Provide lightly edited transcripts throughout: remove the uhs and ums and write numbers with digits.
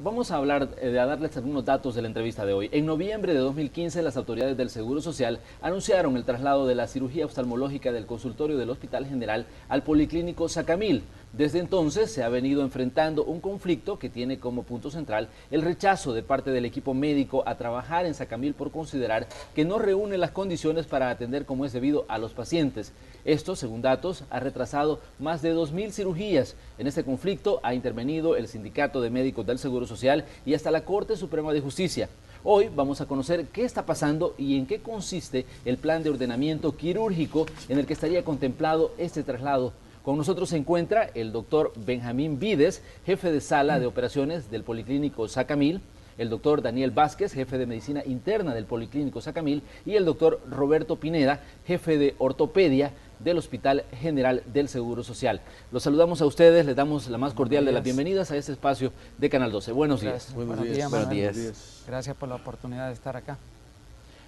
Vamos a hablar, a darles algunos datos de la entrevista de hoy. En noviembre de 2015, las autoridades del Seguro Social anunciaron el traslado de la cirugía oftalmológica del consultorio del Hospital General al Policlínico Sacamil. Desde entonces se ha venido enfrentando un conflicto que tiene como punto central el rechazo de parte del equipo médico a trabajar en Sacamil por considerar que no reúne las condiciones para atender como es debido a los pacientes. Esto, según datos, ha retrasado más de 2.000 cirugías. En este conflicto ha intervenido el Sindicato de Médicos del Seguro Social y hasta la Corte Suprema de Justicia. Hoy vamos a conocer qué está pasando y en qué consiste el plan de ordenamiento quirúrgico en el que estaría contemplado este traslado. Con nosotros se encuentra el doctor Benjamín Vides, jefe de sala de operaciones del Policlínico Sacamil, el doctor Daniel Vázquez, jefe de medicina interna del Policlínico Sacamil, y el doctor Roberto Pineda, jefe de ortopedia del Hospital General del Seguro Social. Los saludamos a ustedes, les damos la más cordial de las bienvenidas a este espacio de Canal 12. Buenos días. Buenos días. Gracias por la oportunidad de estar acá.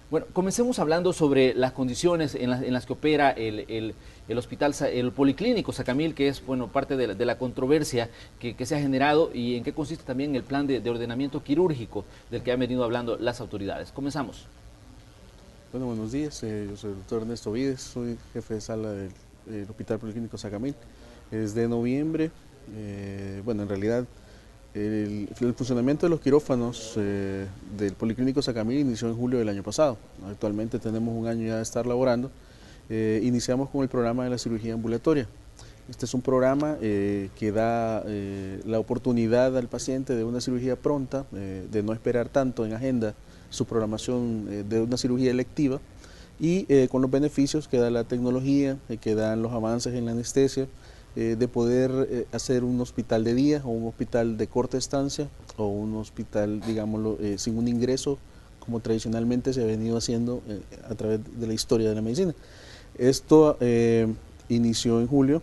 Bueno, comencemos hablando sobre las condiciones en las que opera el hospital, el Policlínico Sacamil, que es parte de la controversia que se ha generado, y en qué consiste también el plan de ordenamiento quirúrgico del que han venido hablando las autoridades. Comenzamos. Bueno, buenos días, yo soy el doctor Ernesto Vides, soy jefe de sala del Hospital Policlínico Sacamil. Desde noviembre, en realidad el funcionamiento de los quirófanos del Policlínico Sacamil inició en julio del año pasado. Actualmente tenemos un año ya de estar laborando. Iniciamos con el programa de la cirugía ambulatoria. Este es un programa que da la oportunidad al paciente de una cirugía pronta, de no esperar tanto en agenda su programación de una cirugía electiva, y con los beneficios que da la tecnología, que dan los avances en la anestesia, de poder hacer un hospital de día o un hospital de corta estancia o un hospital, digámoslo, sin un ingreso, como tradicionalmente se ha venido haciendo a través de la historia de la medicina. Esto inició en julio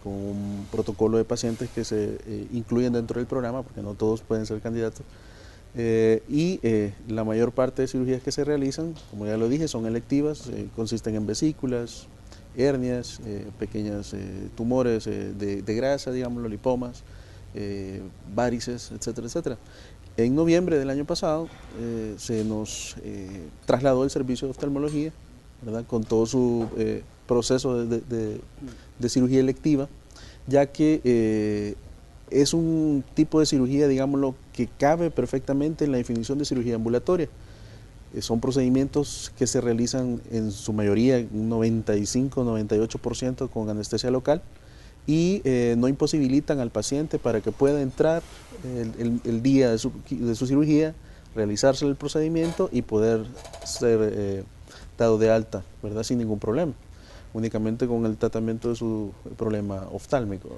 con un protocolo de pacientes que se incluyen dentro del programa, porque no todos pueden ser candidatos. La mayor parte de cirugías que se realizan, como ya lo dije, son electivas, consisten en vesículas, hernias, pequeños tumores de grasa, digamos, lipomas, varices, etcétera, etcétera. En noviembre del año pasado se nos trasladó el servicio de oftalmología, ¿verdad?, con todo su proceso de cirugía electiva, ya que es un tipo de cirugía, digámoslo, que cabe perfectamente en la definición de cirugía ambulatoria. Son procedimientos que se realizan en su mayoría, un 95-98% con anestesia local, y no imposibilitan al paciente para que pueda entrar el día de su cirugía, realizarse el procedimiento y poder ser dado de alta, ¿verdad?, sin ningún problema, únicamente con el tratamiento de su problema oftálmico.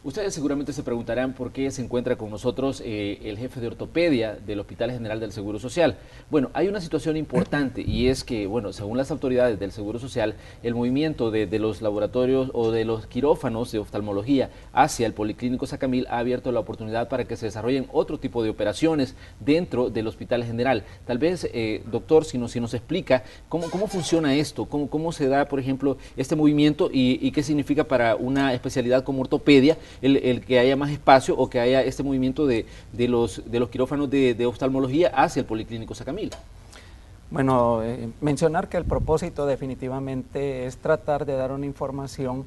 Ustedes seguramente se preguntarán por qué se encuentra con nosotros el jefe de ortopedia del Hospital General del Seguro Social. Bueno, hay una situación importante, y es que, según las autoridades del Seguro Social, el movimiento de los laboratorios o de los quirófanos de oftalmología hacia el Policlínico Sacamil ha abierto la oportunidad para que se desarrollen otro tipo de operaciones dentro del Hospital General. Tal vez, doctor, si nos explica cómo funciona esto, cómo se da, por ejemplo, este movimiento y qué significa para una especialidad como ortopedia el que haya más espacio o que haya este movimiento de los quirófanos de oftalmología hacia el Policlínico Sacamil. Bueno, mencionar que el propósito definitivamente es tratar de dar una información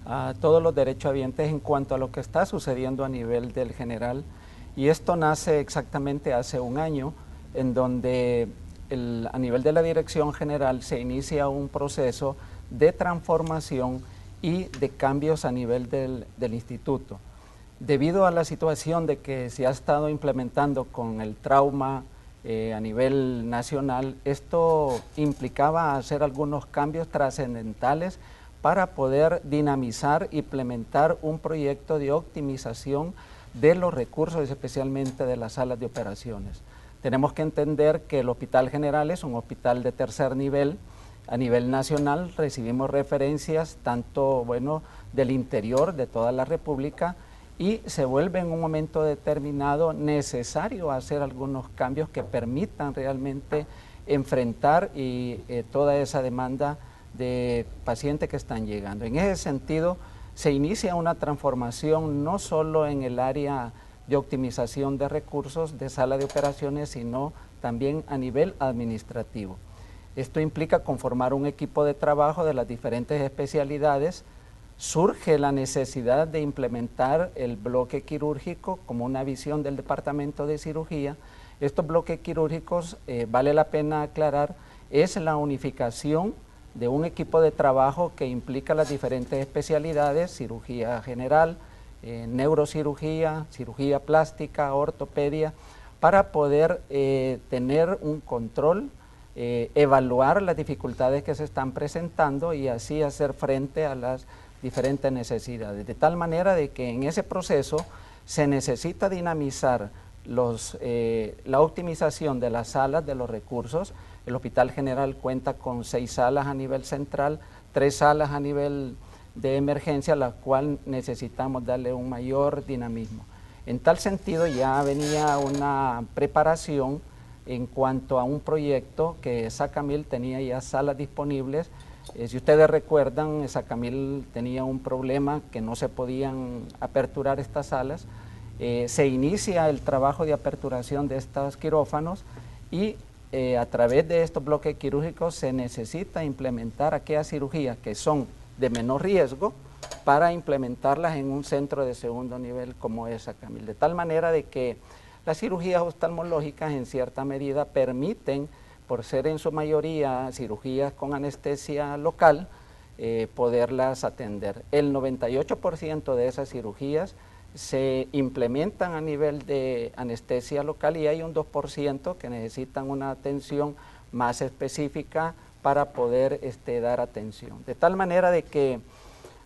a todos los derechohabientes en cuanto a lo que está sucediendo a nivel del general, y esto nace exactamente hace un año, en donde a nivel de la dirección general se inicia un proceso de transformación y de cambios a nivel del instituto. Debido a la situación de que se ha estado implementando con el trauma a nivel nacional, esto implicaba hacer algunos cambios trascendentales para poder dinamizar e implementar un proyecto de optimización de los recursos, especialmente de las salas de operaciones. Tenemos que entender que el Hospital General es un hospital de tercer nivel. A nivel nacional recibimos referencias tanto del interior de toda la República, y se vuelve en un momento determinado necesario hacer algunos cambios que permitan realmente enfrentar toda esa demanda de pacientes que están llegando. En ese sentido, se inicia una transformación no solo en el área de optimización de recursos de sala de operaciones, sino también a nivel administrativo. Esto implica conformar un equipo de trabajo de las diferentes especialidades. Surge la necesidad de implementar el bloque quirúrgico como una visión del departamento de cirugía. Estos bloques quirúrgicos, vale la pena aclarar, es la unificación de un equipo de trabajo que implica las diferentes especialidades: cirugía general, neurocirugía, cirugía plástica, ortopedia, para poder tener un control, evaluar las dificultades que se están presentando y así hacer frente a las diferentes necesidades. De tal manera de que en ese proceso se necesita dinamizar la optimización de las salas, de los recursos. El Hospital General cuenta con 6 salas a nivel central, 3 salas a nivel de emergencia, a la cual necesitamos darle un mayor dinamismo. En tal sentido ya venía una preparación en cuanto a un proyecto que Sacamil tenía ya salas disponibles. Si ustedes recuerdan, Sacamil tenía un problema que no se podían aperturar estas salas. Se inicia el trabajo de aperturación de estos quirófanos y a través de estos bloques quirúrgicos se necesita implementar aquellas cirugías que son de menor riesgo para implementarlas en un centro de segundo nivel como es Sacamil. De tal manera de que las cirugías oftalmológicas en cierta medida permiten, por ser en su mayoría cirugías con anestesia local, poderlas atender. El 98% de esas cirugías se implementan a nivel de anestesia local y hay un 2% que necesitan una atención más específica para poder dar atención. De tal manera de que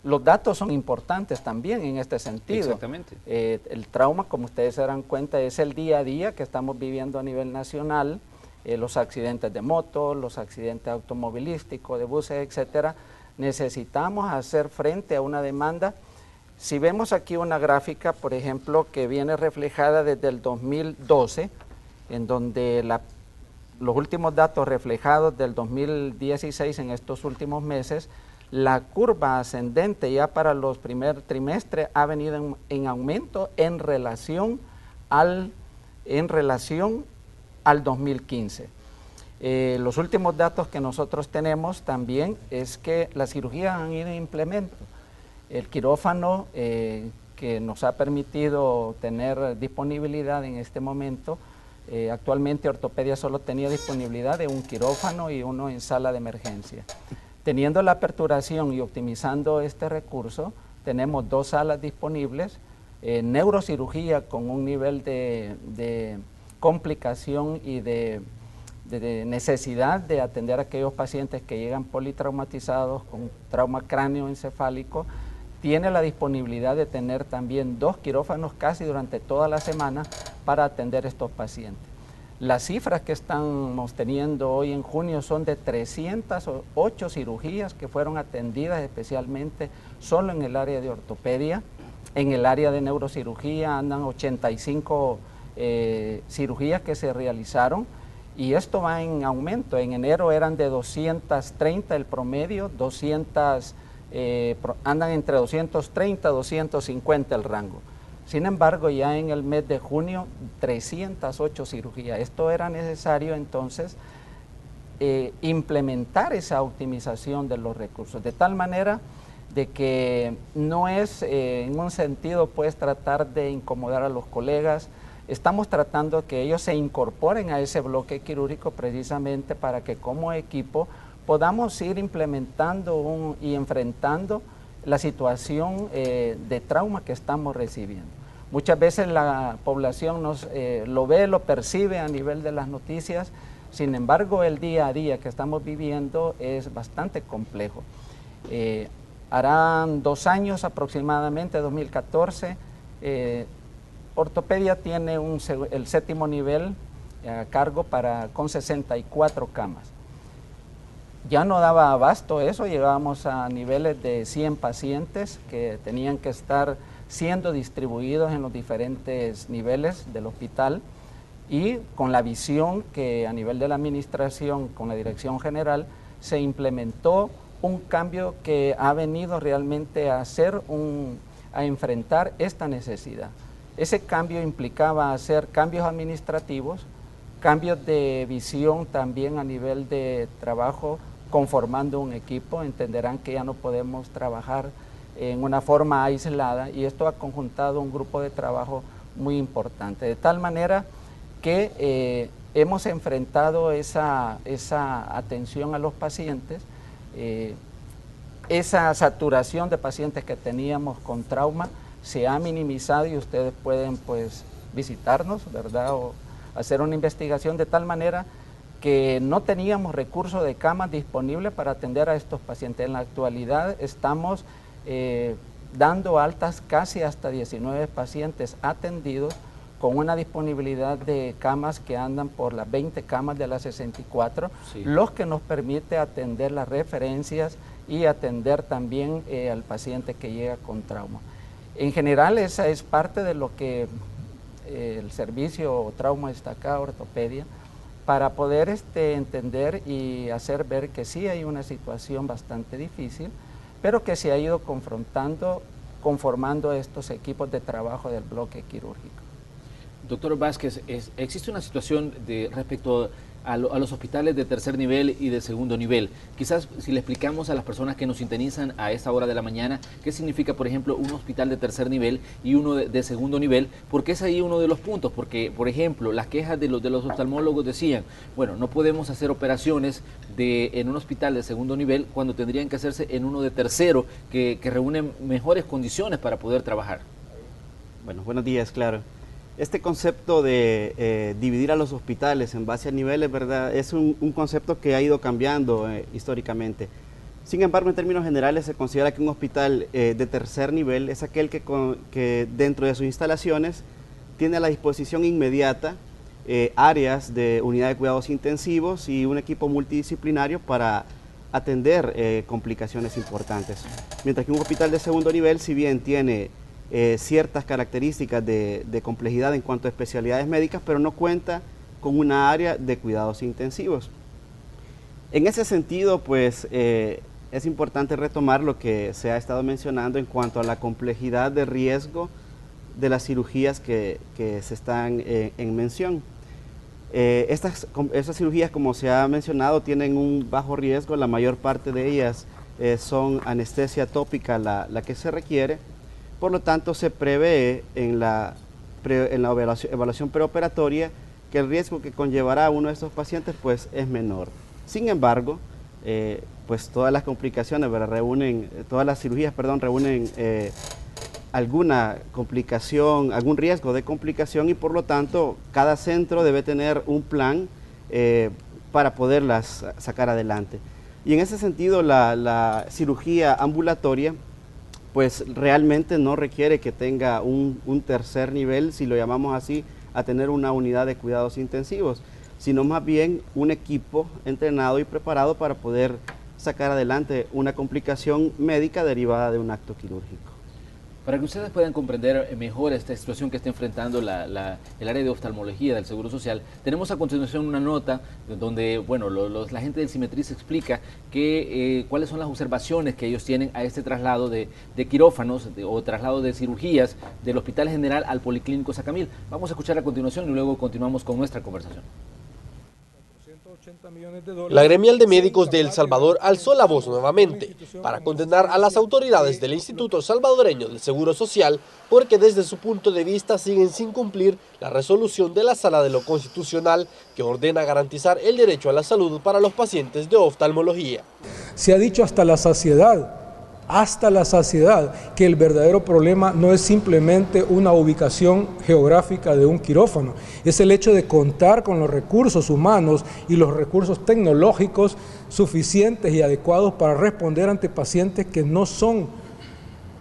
los datos son importantes también en este sentido. Exactamente. El trauma, como ustedes se darán cuenta, es el día a día que estamos viviendo a nivel nacional. Los accidentes de moto, los accidentes automovilísticos, de buses, etcétera. Necesitamos hacer frente a una demanda. Si vemos aquí una gráfica, por ejemplo, que viene reflejada desde el 2012, en donde los últimos datos reflejados del 2016 en estos últimos meses, la curva ascendente ya para los primer trimestres ha venido en aumento en relación al 2015. Los últimos datos que nosotros tenemos también es que las cirugías han ido en implemento. El quirófano que nos ha permitido tener disponibilidad en este momento, actualmente ortopedia solo tenía disponibilidad de un quirófano y uno en sala de emergencia. Teniendo la aperturación y optimizando este recurso, tenemos 2 salas disponibles, neurocirugía con un nivel de complicación y de necesidad de atender a aquellos pacientes que llegan politraumatizados con trauma cráneoencefálico. Tiene la disponibilidad de tener también 2 quirófanos casi durante toda la semana para atender a estos pacientes. Las cifras que estamos teniendo hoy en junio son de 308 cirugías que fueron atendidas especialmente solo en el área de ortopedia. En el área de neurocirugía andan 85 cirugías que se realizaron y esto va en aumento. En enero eran de 230 el promedio, andan entre 230 y 250 el rango. Sin embargo, ya en el mes de junio, 308 cirugías. Esto era necesario entonces implementar esa optimización de los recursos, de tal manera de que no es en un sentido pues tratar de incomodar a los colegas. Estamos tratando que ellos se incorporen a ese bloque quirúrgico precisamente para que como equipo podamos ir implementando y enfrentando la situación de trauma que estamos recibiendo. Muchas veces la población lo ve, lo percibe a nivel de las noticias, sin embargo el día a día que estamos viviendo es bastante complejo. Harán 2 años aproximadamente, 2014, ortopedia tiene el 7º nivel a cargo con 64 camas. Ya no daba abasto eso, llegábamos a niveles de 100 pacientes que tenían que estar siendo distribuidos en los diferentes niveles del hospital y con la visión que a nivel de la administración, con la dirección general, se implementó un cambio que ha venido realmente a enfrentar esta necesidad. Ese cambio implicaba hacer cambios administrativos, cambios de visión también a nivel de trabajo, conformando un equipo. Entenderán que ya no podemos trabajar en una forma aislada y esto ha conjuntado un grupo de trabajo muy importante, de tal manera que hemos enfrentado esa atención a los pacientes, esa saturación de pacientes que teníamos con trauma se ha minimizado y ustedes pueden pues visitarnos, ¿verdad? O hacer una investigación de tal manera que no teníamos recursos de camas disponibles para atender a estos pacientes. En la actualidad estamos dando altas casi hasta 19 pacientes atendidos con una disponibilidad de camas que andan por las 20 camas de las 64, sí, los que nos permite atender las referencias y atender también al paciente que llega con trauma. En general esa es parte de lo que el servicio trauma destacado, ortopedia, para poder entender y hacer ver que sí hay una situación bastante difícil, pero que se ha ido conformando estos equipos de trabajo del bloque quirúrgico. Doctor Vázquez, existe una situación respecto a los hospitales de tercer nivel y de segundo nivel. Quizás si le explicamos a las personas que nos sintonizan a esta hora de la mañana qué significa, por ejemplo, un hospital de tercer nivel y uno de segundo nivel, porque es ahí uno de los puntos, porque, por ejemplo, las quejas de los oftalmólogos decían, bueno, no podemos hacer operaciones en un hospital de segundo nivel cuando tendrían que hacerse en uno de tercero, que reúnen mejores condiciones para poder trabajar. Bueno, buenos días, claro. Este concepto de dividir a los hospitales en base a niveles, ¿verdad?, es un concepto que ha ido cambiando históricamente. Sin embargo, en términos generales se considera que un hospital de tercer nivel es aquel que dentro de sus instalaciones tiene a la disposición inmediata áreas de unidad de cuidados intensivos y un equipo multidisciplinario para atender complicaciones importantes. Mientras que un hospital de segundo nivel, si bien tiene ciertas características de complejidad en cuanto a especialidades médicas, pero no cuenta con una área de cuidados intensivos. En ese sentido, pues, es importante retomar lo que se ha estado mencionando en cuanto a la complejidad de riesgo de las cirugías que se están en mención. Estas cirugías, como se ha mencionado, tienen un bajo riesgo. La mayor parte de ellas son anestesia tópica la que se requiere. Por lo tanto, se prevé en la evaluación preoperatoria que el riesgo que conllevará a uno de estos pacientes pues, es menor. Sin embargo, pues todas las complicaciones, ¿verdad?, todas las cirugías, perdón, reúnen alguna complicación, algún riesgo de complicación y por lo tanto cada centro debe tener un plan para poderlas sacar adelante. Y en ese sentido la cirugía ambulatoria pues realmente no requiere que tenga un tercer nivel, si lo llamamos así, a tener una unidad de cuidados intensivos, sino más bien un equipo entrenado y preparado para poder sacar adelante una complicación médica derivada de un acto quirúrgico. Para que ustedes puedan comprender mejor esta situación que está enfrentando el área de oftalmología del Seguro Social, tenemos a continuación una nota donde, bueno, la gente del CIMETRIS explica cuáles son las observaciones que ellos tienen a este traslado de quirófanos o traslado de cirugías del Hospital General al Policlínico Sacamil. Vamos a escuchar a continuación y luego continuamos con nuestra conversación. La gremial de médicos de El Salvador alzó la voz nuevamente para condenar a las autoridades del Instituto Salvadoreño del Seguro Social porque desde su punto de vista siguen sin cumplir la resolución de la Sala de lo Constitucional que ordena garantizar el derecho a la salud para los pacientes de oftalmología. Se ha dicho hasta la saciedad, que el verdadero problema no es simplemente una ubicación geográfica de un quirófano, es el hecho de contar con los recursos humanos y los recursos tecnológicos suficientes y adecuados para responder ante pacientes que no son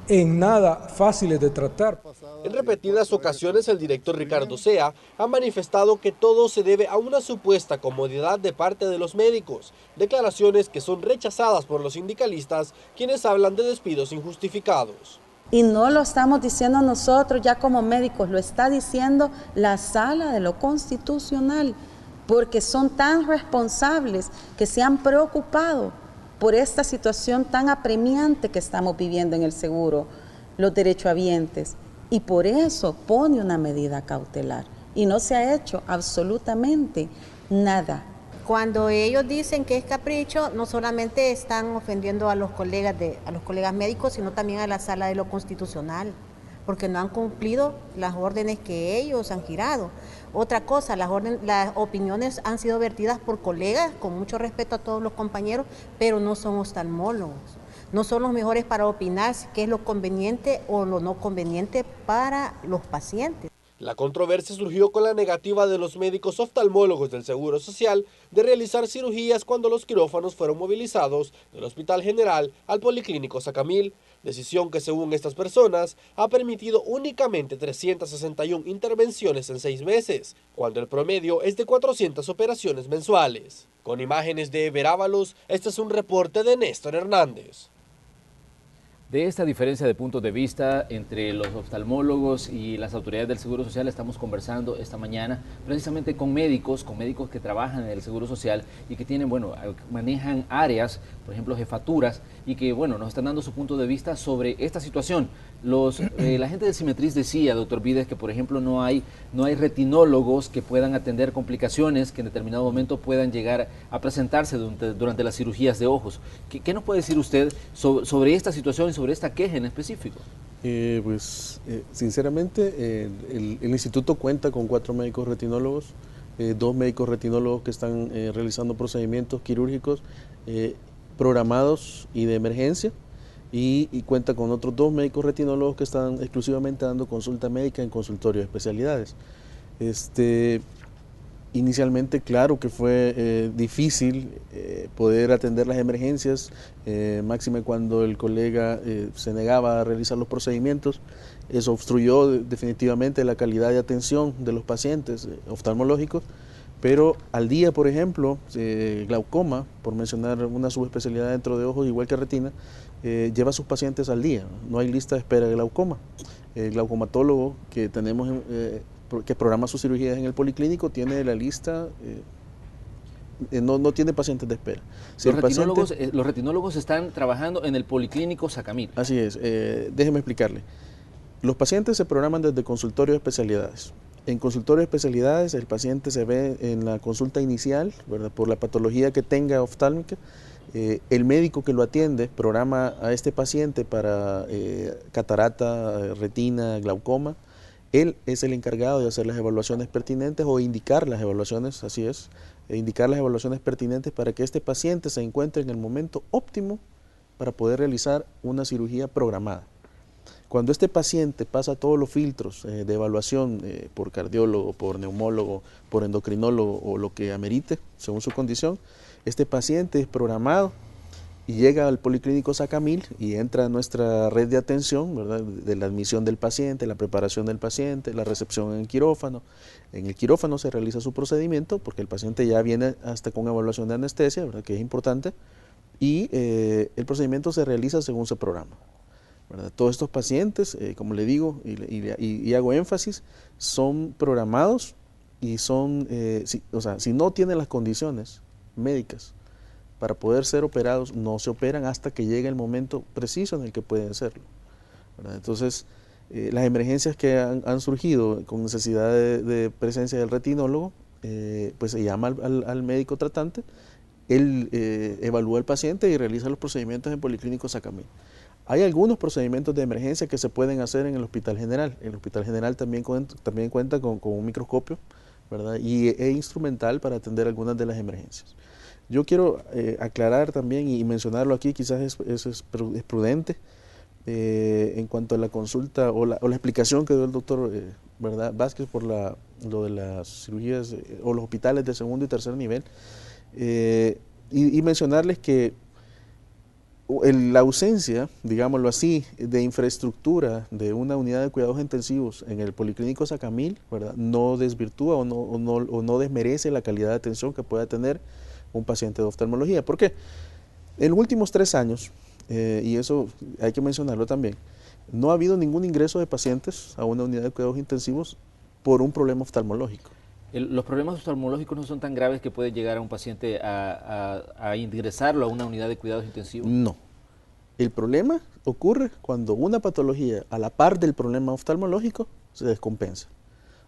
en nada fáciles de tratar. En repetidas ocasiones el director Ricardo Sea ha manifestado que todo se debe a una supuesta comodidad de parte de los médicos, declaraciones que son rechazadas por los sindicalistas, quienes hablan de despidos injustificados. Y no lo estamos diciendo nosotros ya como médicos, lo está diciendo la Sala de lo Constitucional, porque son tan responsables que se han preocupado por esta situación tan apremiante que estamos viviendo en el seguro, los derechohabientes, y por eso pone una medida cautelar. Y no se ha hecho absolutamente nada. Cuando ellos dicen que es capricho, no solamente están ofendiendo a los colegas médicos, sino también a la Sala de lo Constitucional, porque no han cumplido las órdenes que ellos han girado. Otra cosa, las opiniones han sido vertidas por colegas, con mucho respeto a todos los compañeros, pero no son oftalmólogos. No son los mejores para opinar qué es lo conveniente o lo no conveniente para los pacientes. La controversia surgió con la negativa de los médicos oftalmólogos del Seguro Social de realizar cirugías cuando los quirófanos fueron movilizados del Hospital General al Policlínico Sacamil, decisión que según estas personas ha permitido únicamente 361 intervenciones en 6 meses, cuando el promedio es de 400 operaciones mensuales. Con imágenes de Ever Ábalos, este es un reporte de Néstor Hernández. De esta diferencia de puntos de vista entre los oftalmólogos y las autoridades del Seguro Social estamos conversando esta mañana precisamente con médicos que trabajan en el Seguro Social y que tienen, manejan áreas, por ejemplo, jefaturas, y que, nos están dando su punto de vista sobre esta situación. La gente de Simetriz decía, doctor Vides, que por ejemplo no hay retinólogos que puedan atender complicaciones que en determinado momento puedan llegar a presentarse durante las cirugías de ojos. ¿Qué nos puede decir usted sobre esta situación y sobre esta queja en específico? Sinceramente, el instituto cuenta con 4 médicos retinólogos, 2 médicos retinólogos que están realizando procedimientos quirúrgicos programados y de emergencia, y cuenta con otros 2 médicos retinólogos que están exclusivamente dando consulta médica en consultorio de especialidades. Inicialmente, claro que fue difícil poder atender las emergencias, máxime cuando el colega se negaba a realizar los procedimientos. Eso obstruyó definitivamente la calidad de atención de los pacientes oftalmológicos, pero al día, por ejemplo, glaucoma, por mencionar una subespecialidad dentro de ojos, igual que retina, lleva a sus pacientes al día. No hay lista de espera de glaucoma. El glaucomatólogo que tenemos que programa sus cirugías en el policlínico tiene la lista, no tiene pacientes de espera. Si los retinólogos están trabajando en el Policlínico Sacamil. Así es, déjeme explicarle. Los pacientes se programan desde consultorio de especialidades. En consultorio de especialidades el paciente se ve en la consulta inicial, ¿verdad?, por la patología que tenga oftálmica. El médico que lo atiende programa a este paciente para catarata, retina, glaucoma. Él es el encargado de hacer las evaluaciones pertinentes o indicar las evaluaciones, así es, indicar las evaluaciones pertinentes para que este paciente se encuentre en el momento óptimo para poder realizar una cirugía programada. Cuando este paciente pasa todos los filtros de evaluación por cardiólogo, por neumólogo, por endocrinólogo o lo que amerite según su condición, este paciente es programado y llega al Policlínico Sacamil y entra a nuestra red de atención, ¿verdad?, de la admisión del paciente, la preparación del paciente, la recepción en el quirófano. En el quirófano se realiza su procedimiento porque el paciente ya viene hasta con evaluación de anestesia, ¿verdad?, que es importante, y el procedimiento se realiza según se programa, ¿verdad? Todos estos pacientes, como le digo y hago énfasis, son programados y son, si no tienen las condiciones médicas para poder ser operados, no se operan hasta que llegue el momento preciso en el que pueden serlo, ¿verdad? Entonces, las emergencias que han surgido con necesidad de presencia del retinólogo, pues se llama al médico tratante, él evalúa al paciente y realiza los procedimientos en Policlínico Sacamil. Hay algunos procedimientos de emergencia que se pueden hacer en el Hospital General. El Hospital General también cuenta con un microscopio, ¿verdad?, y es instrumental para atender algunas de las emergencias. Yo quiero aclarar también y mencionarlo aquí, quizás es prudente, en cuanto a la consulta o la explicación que dio el doctor ¿verdad?, Vázquez por lo de las cirugías o los hospitales de segundo y tercer nivel, y mencionarles que la ausencia, digámoslo así, de infraestructura de una unidad de cuidados intensivos en el Policlínico Sacamil, ¿verdad?, no desvirtúa o no desmerece la calidad de atención que pueda tener un paciente de oftalmología. ¿Por qué? En los últimos 3 años, y eso hay que mencionarlo también, no ha habido ningún ingreso de pacientes a una unidad de cuidados intensivos por un problema oftalmológico. los problemas oftalmológicos no son tan graves que puede llegar a un paciente a ingresarlo a una unidad de cuidados intensivos. No. El problema ocurre cuando una patología a la par del problema oftalmológico se descompensa.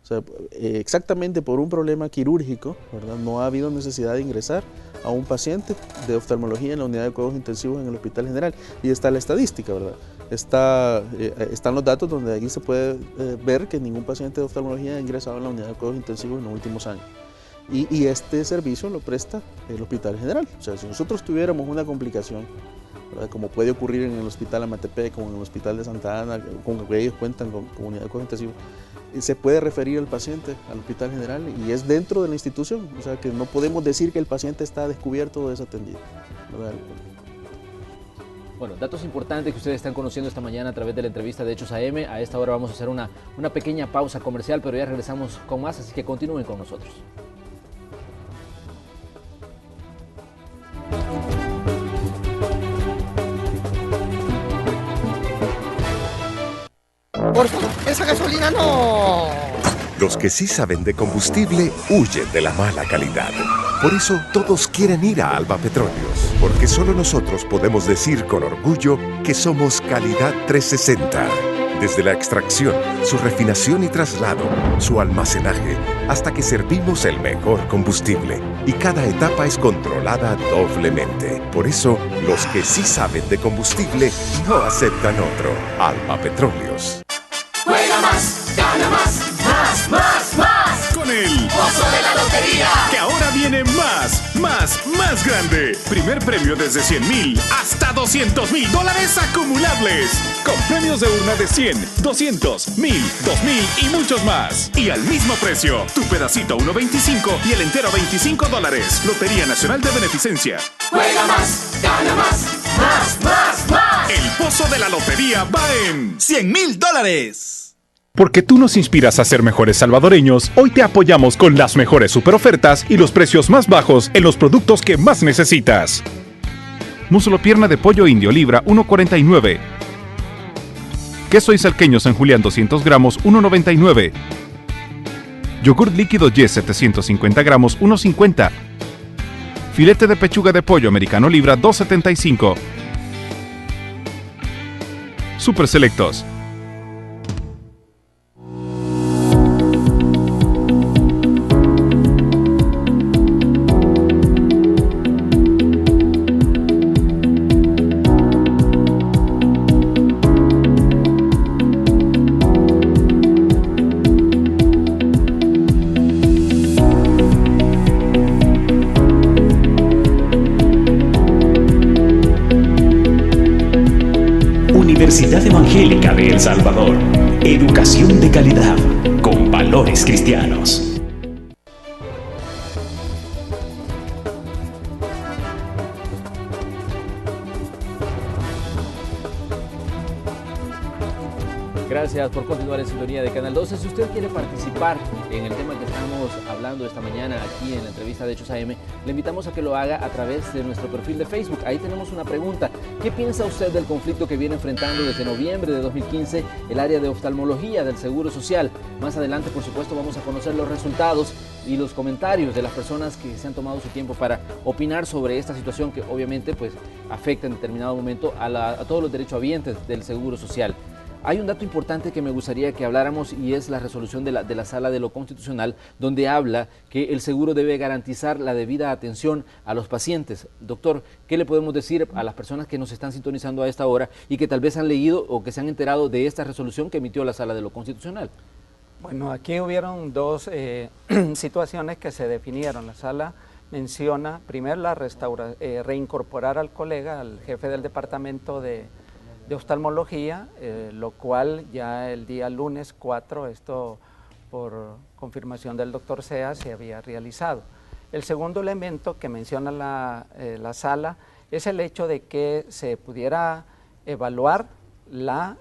O sea, exactamente por un problema quirúrgico, ¿verdad? No ha habido necesidad de ingresar a un paciente de oftalmología en la unidad de cuidados intensivos en el Hospital General. Y está la estadística, ¿verdad? Están los datos donde aquí se puede ver que ningún paciente de oftalmología ha ingresado en la unidad de cuidados intensivos en los últimos años. Y este servicio lo presta el Hospital General. O sea, si nosotros tuviéramos una complicación, ¿verdad?, como puede ocurrir en el Hospital Amatepec, como en el Hospital de Santa Ana, con que ellos cuentan con unidad de cuidados intensivos, se puede referir al paciente al Hospital General y es dentro de la institución. O sea, que no podemos decir que el paciente está descubierto o desatendido, ¿verdad? Bueno, datos importantes que ustedes están conociendo esta mañana a través de la entrevista de Hechos AM. A esta hora vamos a hacer una pequeña pausa comercial, pero ya regresamos con más, así que continúen con nosotros. Por favor, esa gasolina no. Los que sí saben de combustible huyen de la mala calidad. Por eso todos quieren ir a Alba Petróleos, porque solo nosotros podemos decir con orgullo que somos calidad 360. Desde la extracción, su refinación y traslado, su almacenaje, hasta que servimos el mejor combustible. Y cada etapa es controlada doblemente. Por eso, los que sí saben de combustible no aceptan otro. Alba Petróleos. Juega más, gana más, más, más, más. Con el Pozo de la Lotería. Que ahora viene más grande. Primer premio desde 100,000 hasta 200,000 acumulables. Con premios de urna de 100, 200, 1000, 2000 y muchos más. Y al mismo precio. Tu pedacito a 1.25 y el entero a $25. Lotería Nacional de Beneficencia. Juega más, gana más, más, más, más. El Pozo de la Lotería va en $100,000. Porque tú nos inspiras a ser mejores salvadoreños, hoy te apoyamos con las mejores superofertas y los precios más bajos en los productos que más necesitas. Muslo pierna de pollo indio libra 1.49. Queso isalqueño San Julián 200 gramos 1.99. Yogurt líquido Yes 750 gramos 1.50. Filete de pechuga de pollo americano libra 2.75. Super Selectos. Universidad Evangélica de El Salvador. Educación de calidad con valores cristianos. Gracias por continuar en sintonía de Canal 12. Si usted quiere participar en el tema que estamos hablando esta mañana aquí en la entrevista de Hechos AM, le invitamos a que lo haga a través de nuestro perfil de Facebook. Ahí tenemos una pregunta. ¿Qué piensa usted del conflicto que viene enfrentando desde noviembre de 2015 el área de oftalmología del Seguro Social? Más adelante, por supuesto, vamos a conocer los resultados y los comentarios de las personas que se han tomado su tiempo para opinar sobre esta situación que obviamente pues afecta en determinado momento a todos los derechohabientes del Seguro Social. Hay un dato importante que me gustaría que habláramos y es la resolución de la Sala de lo Constitucional, donde habla que el seguro debe garantizar la debida atención a los pacientes. Doctor, ¿qué le podemos decir a las personas que nos están sintonizando a esta hora y que tal vez han leído o que se han enterado de esta resolución que emitió la Sala de lo Constitucional? Bueno, aquí hubieron dos situaciones que se definieron. La Sala menciona primero reincorporar al colega, al jefe del departamento de oftalmología, lo cual ya el día lunes 4, esto por confirmación del doctor Sea, se había realizado. El segundo elemento que menciona la sala es el hecho de que se pudiera evaluar la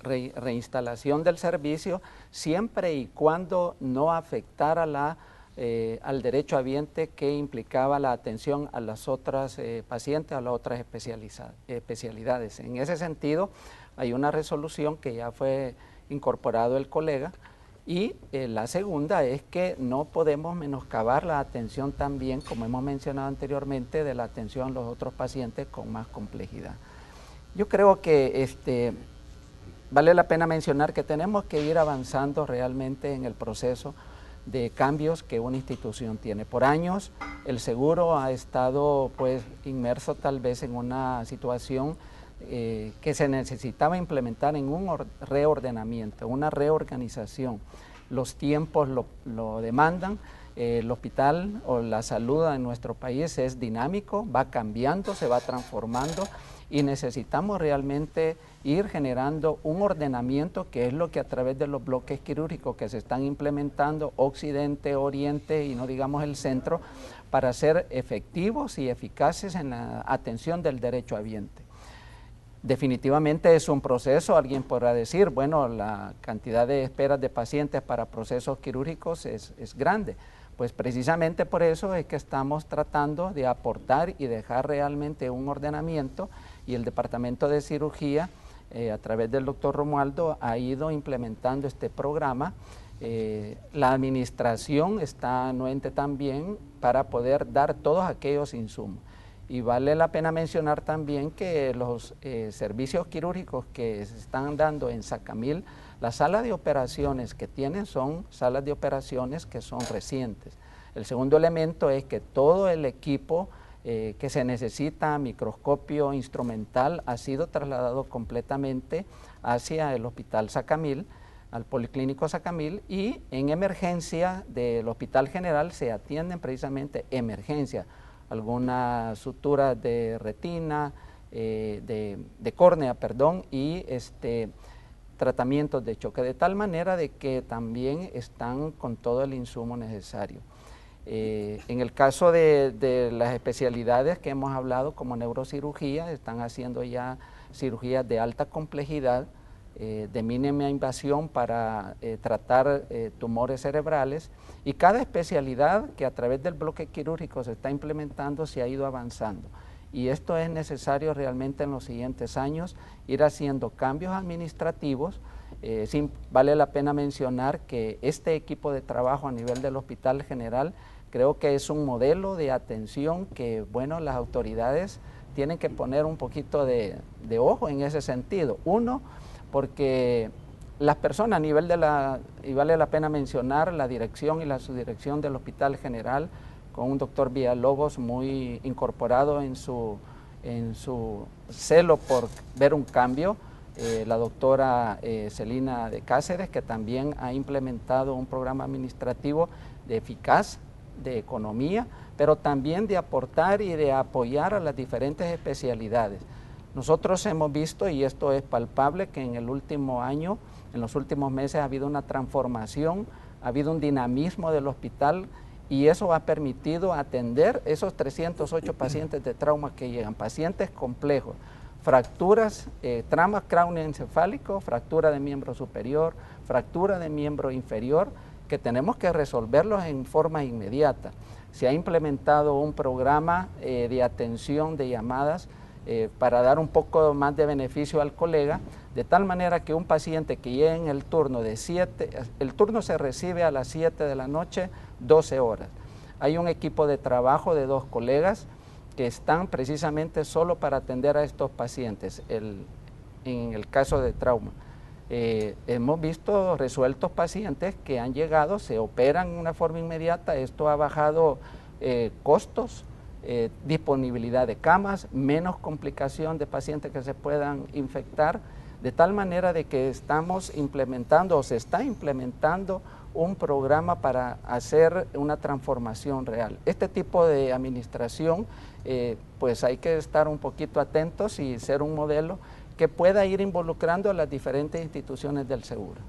reinstalación del servicio siempre y cuando no afectara al derechohabiente que implicaba la atención a las otras pacientes, a las otras especialidades. En ese sentido, hay una resolución que ya fue incorporado el colega Y la segunda es que no podemos menoscabar la atención también, como hemos mencionado anteriormente, de la atención a los otros pacientes con más complejidad. Yo creo que vale la pena mencionar que tenemos que ir avanzando realmente en el proceso de cambios que una institución tiene. Por años el seguro ha estado pues inmerso tal vez en una situación que se necesitaba implementar en un reordenamiento, una reorganización. Los tiempos lo demandan, el hospital o la salud en nuestro país es dinámico, va cambiando, se va transformando y necesitamos realmente ir generando un ordenamiento que es lo que a través de los bloques quirúrgicos que se están implementando, occidente, oriente y no digamos el centro, para ser efectivos y eficaces en la atención del derechohabiente. Definitivamente es un proceso, alguien podrá decir, bueno, la cantidad de esperas de pacientes para procesos quirúrgicos es grande. Pues precisamente por eso es que estamos tratando de aportar y dejar realmente un ordenamiento y el Departamento de Cirugía, a través del doctor Romualdo, ha ido implementando este programa. La administración está anuente también para poder dar todos aquellos insumos. Y vale la pena mencionar también que los servicios quirúrgicos que se están dando en Sacamil, las salas de operaciones que tienen son salas de operaciones que son recientes. El segundo elemento es que todo el equipo que se necesita, microscopio instrumental, ha sido trasladado completamente hacia el Hospital Sacamil, al Policlínico Sacamil, y en emergencia del Hospital General se atienden precisamente emergencias, algunas suturas de retina, de córnea, perdón, y tratamientos de choque, de tal manera de que también están con todo el insumo necesario. En el caso de las especialidades que hemos hablado, como neurocirugía, están haciendo ya cirugías de alta complejidad, de mínima invasión para tratar tumores cerebrales, y cada especialidad que a través del bloque quirúrgico se está implementando se ha ido avanzando. Y esto es necesario realmente en los siguientes años, ir haciendo cambios administrativos. Vale la pena mencionar que este equipo de trabajo a nivel del Hospital General creo que es un modelo de atención que, bueno, las autoridades tienen que poner un poquito de ojo en ese sentido. Uno, porque las personas a nivel y vale la pena mencionar la dirección y la subdirección del Hospital General, con un doctor Villalobos muy incorporado en su celo por ver un cambio, la doctora Celina de Cáceres, que también ha implementado un programa administrativo eficaz, de economía, pero también de aportar y de apoyar a las diferentes especialidades. Nosotros hemos visto, y esto es palpable, que en el último año, en los últimos meses ha habido una transformación, ha habido un dinamismo del hospital, y eso ha permitido atender esos 308 pacientes de trauma que llegan, pacientes complejos, fracturas, trauma cráneoencefálico, fractura de miembro superior, fractura de miembro inferior, que tenemos que resolverlos en forma inmediata. Se ha implementado un programa de atención de llamadas para dar un poco más de beneficio al colega, de tal manera que un paciente que llegue en el turno el turno se recibe a las 7 de la noche, 12 horas. Hay un equipo de trabajo de 2 colegas que están precisamente solo para atender a estos pacientes, en el caso de trauma. Hemos visto resueltos pacientes que han llegado, se operan de una forma inmediata, esto ha bajado costos, disponibilidad de camas, menos complicación de pacientes que se puedan infectar, de tal manera de que estamos implementando o se está implementando un programa para hacer una transformación real. Este tipo de administración, pues hay que estar un poquito atentos y ser un modelo que pueda ir involucrando a las diferentes instituciones del seguro.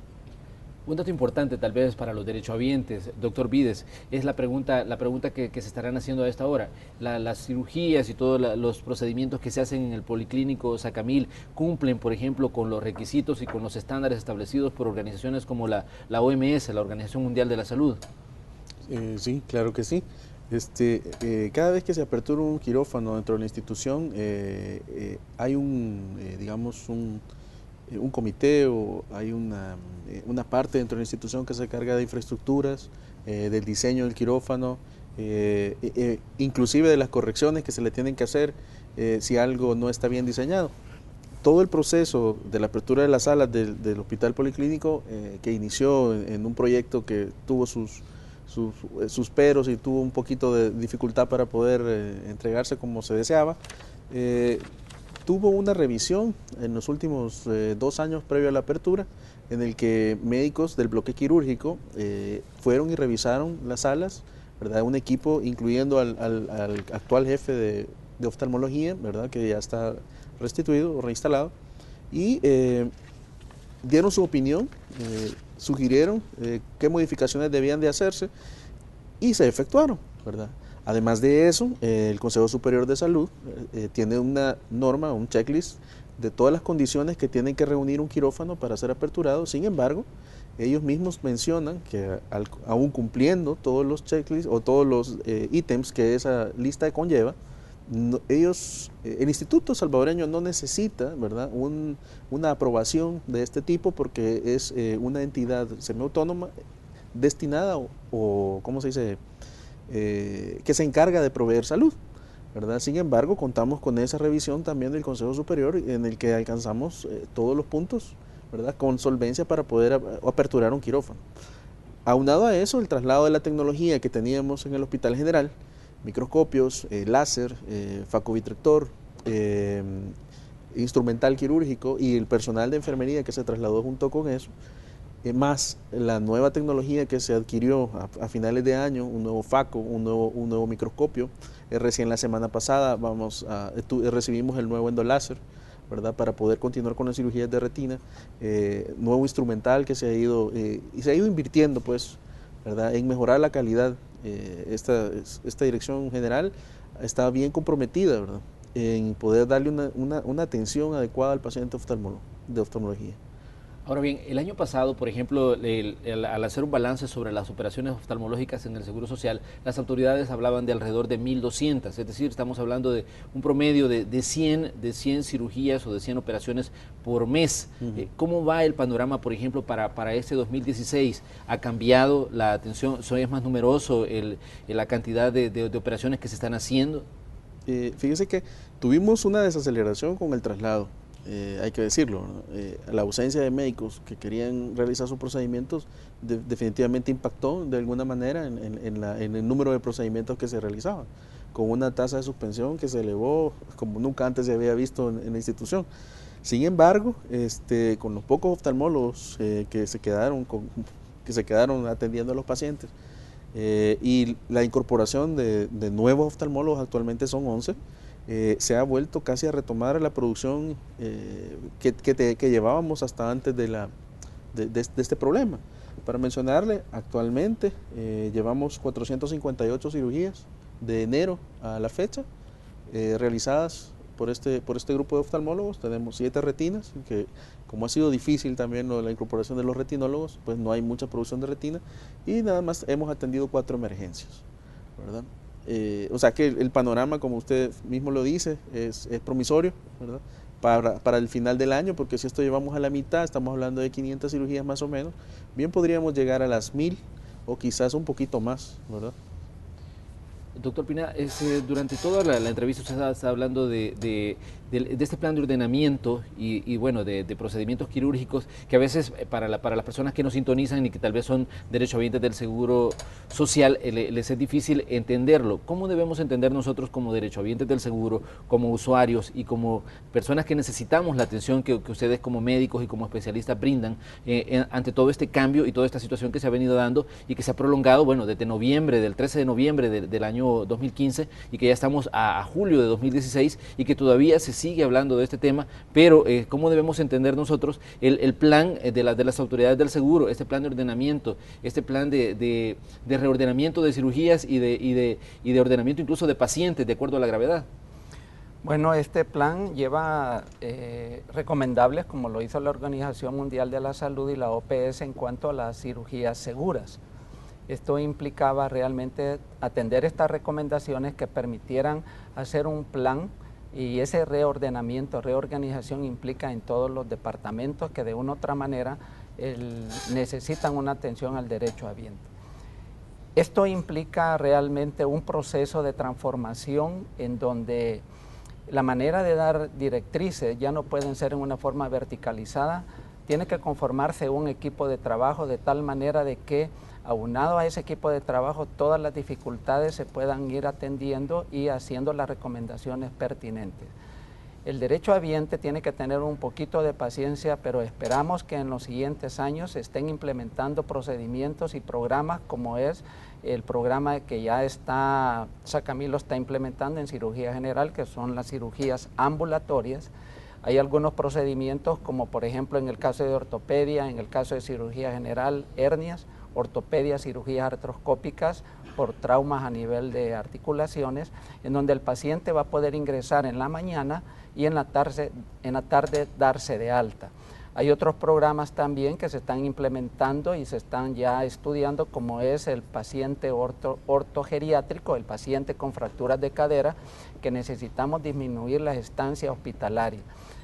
Un dato importante tal vez para los derechohabientes, doctor Vides, es la pregunta que se estarán haciendo a esta hora. Las cirugías y todos los procedimientos que se hacen en el Policlínico Sacamil cumplen, por ejemplo, con los requisitos y con los estándares establecidos por organizaciones como la OMS, la Organización Mundial de la Salud. Sí, claro que sí. Cada vez que se apertura un quirófano dentro de la institución, hay digamos, un comité o hay una parte dentro de la institución que se encarga de infraestructuras, del diseño del quirófano, inclusive de las correcciones que se le tienen que hacer si algo no está bien diseñado. Todo el proceso de la apertura de las salas del Hospital Policlínico, que inició en un proyecto que tuvo sus peros y tuvo un poquito de dificultad para poder entregarse como se deseaba, tuvo una revisión en los últimos 2 años previo a la apertura, en el que médicos del bloque quirúrgico fueron y revisaron las salas, ¿verdad? Un equipo incluyendo al actual jefe de oftalmología, ¿verdad? Que ya está restituido o reinstalado, y dieron su opinión, sugirieron qué modificaciones debían de hacerse y se efectuaron, ¿verdad? Además de eso, el Consejo Superior de Salud tiene una norma, un checklist de todas las condiciones que tienen que reunir un quirófano para ser aperturado. Sin embargo, ellos mismos mencionan que aún cumpliendo todos los checklists o todos los ítems que esa lista conlleva, el Instituto Salvadoreño no necesita, ¿verdad?, una aprobación de este tipo, porque es una entidad semiautónoma destinada o ¿cómo se dice?, que se encarga de proveer salud, ¿verdad? Sin embargo, contamos con esa revisión también del Consejo Superior, en el que alcanzamos todos los puntos, ¿verdad?, con solvencia para poder aperturar un quirófano. Aunado a eso, el traslado de la tecnología que teníamos en el Hospital General, microscopios, láser, facovitrector, instrumental quirúrgico y el personal de enfermería que se trasladó junto con eso, más la nueva tecnología que se adquirió a finales de año, un nuevo faco, un nuevo microscopio. Recién la semana pasada recibimos el nuevo endoláser, ¿verdad?, para poder continuar con las cirugías de retina, nuevo instrumental que se ha ido invirtiendo, pues, ¿verdad?, en mejorar la calidad. Esta dirección general está bien comprometida, ¿verdad?, en poder darle una atención adecuada al paciente de oftalmología. Ahora bien, el año pasado, por ejemplo, al hacer un balance sobre las operaciones oftalmológicas en el Seguro Social, las autoridades hablaban de alrededor de 1.200, es decir, estamos hablando de un promedio de 100 cirugías o de 100 operaciones por mes. ¿Cómo va el panorama, por ejemplo, para este 2016? ¿Ha cambiado la atención? ¿Es más numeroso la cantidad de operaciones que se están haciendo? Fíjese que tuvimos una desaceleración con el traslado. Hay que decirlo, ¿no? La ausencia de médicos que querían realizar sus procedimientos definitivamente impactó de alguna manera en el número de procedimientos que se realizaban, con una tasa de suspensión que se elevó como nunca antes se había visto en la institución. Sin embargo, con los pocos oftalmólogos que se quedaron atendiendo a los pacientes, y la incorporación de nuevos oftalmólogos, actualmente son 11, se ha vuelto casi a retomar la producción que llevábamos hasta antes de este problema. Para mencionarle, actualmente llevamos 458 cirugías de enero a la fecha realizadas por este grupo de oftalmólogos. Tenemos 7 retinas, que como ha sido difícil también la incorporación de los retinólogos, pues no hay mucha producción de retina, y nada más hemos atendido 4 emergencias, ¿verdad? O sea que el panorama, como usted mismo lo dice, es promisorio, ¿verdad?, para el final del año, porque si esto llevamos a la mitad, estamos hablando de 500 cirugías más o menos, bien podríamos llegar a las 1000 o quizás un poquito más, ¿verdad? Doctor Pina, durante toda la entrevista usted está hablando de este plan de ordenamiento y bueno, de procedimientos quirúrgicos que a veces para las personas que nos sintonizan y que tal vez son derechohabientes del Seguro Social les es difícil entenderlo. ¿Cómo debemos entender nosotros como derechohabientes del seguro, como usuarios y como personas que necesitamos la atención que ustedes como médicos y como especialistas brindan ante todo este cambio y toda esta situación que se ha venido dando y que se ha prolongado, bueno, desde noviembre, del 13 de noviembre del año 2015, y que ya estamos a julio de 2016 y que todavía se sigue hablando de este tema, pero ¿cómo debemos entender nosotros el plan de las autoridades del seguro, este plan de ordenamiento, este plan de reordenamiento de cirugías y de ordenamiento incluso de pacientes de acuerdo a la gravedad? Bueno, este plan lleva recomendables, como lo hizo la Organización Mundial de la Salud y la OPS, en cuanto a las cirugías seguras. Esto implicaba realmente atender estas recomendaciones que permitieran hacer un plan y ese reordenamiento, reorganización implica en todos los departamentos que de una u otra manera necesitan una atención al derecho ambiente. Esto implica realmente un proceso de transformación en donde la manera de dar directrices ya no pueden ser en una forma verticalizada, tiene que conformarse un equipo de trabajo de tal manera de que, aunado a ese equipo de trabajo, todas las dificultades se puedan ir atendiendo y haciendo las recomendaciones pertinentes. El derecho ambiente tiene que tener un poquito de paciencia, pero esperamos que en los siguientes años se estén implementando procedimientos y programas como es el programa que ya está, Sacamil lo está implementando en cirugía general, que son las cirugías ambulatorias. Hay algunos procedimientos como por ejemplo en el caso de ortopedia, en el caso de cirugía general, hernias, ortopedia, cirugías artroscópicas por traumas a nivel de articulaciones, en donde el paciente va a poder ingresar en la mañana y en la tarde darse de alta. Hay otros programas también que se están implementando y se están ya estudiando, como es el paciente ortogeriátrico, el paciente con fracturas de cadera, que necesitamos disminuir la estancia hospitalaria.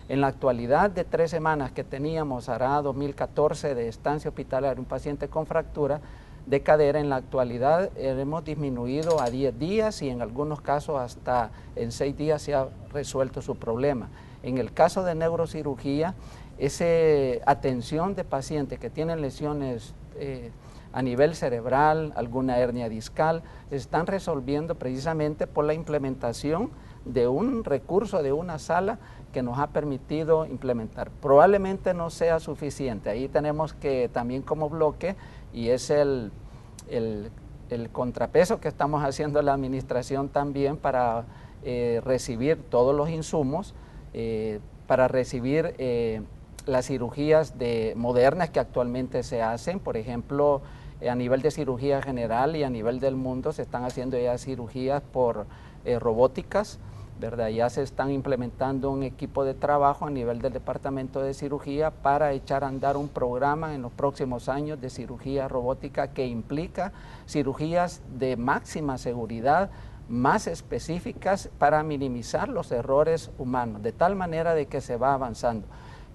En la actualidad, de 3 semanas que teníamos, hará 2014, de estancia hospitalaria, un paciente con fractura de cadera, en la actualidad hemos disminuido a 10 días y en algunos casos hasta en 6 días se ha resuelto su problema. En el caso de neurocirugía, esa atención de pacientes que tienen lesiones a nivel cerebral, alguna hernia discal, se están resolviendo precisamente por la implementación de un recurso, de una sala que nos ha permitido implementar. Probablemente no sea suficiente, ahí tenemos que también como bloque, y es el contrapeso que estamos haciendo la administración también para recibir todos los insumos, para recibir las cirugías modernas que actualmente se hacen. Por ejemplo, a nivel de cirugía general y a nivel del mundo se están haciendo ya cirugías por robóticas, ¿verdad? Ya se están implementando un equipo de trabajo a nivel del departamento de cirugía para echar a andar un programa en los próximos años de cirugía robótica que implica cirugías de máxima seguridad, más específicas para minimizar los errores humanos, de tal manera de que se va avanzando.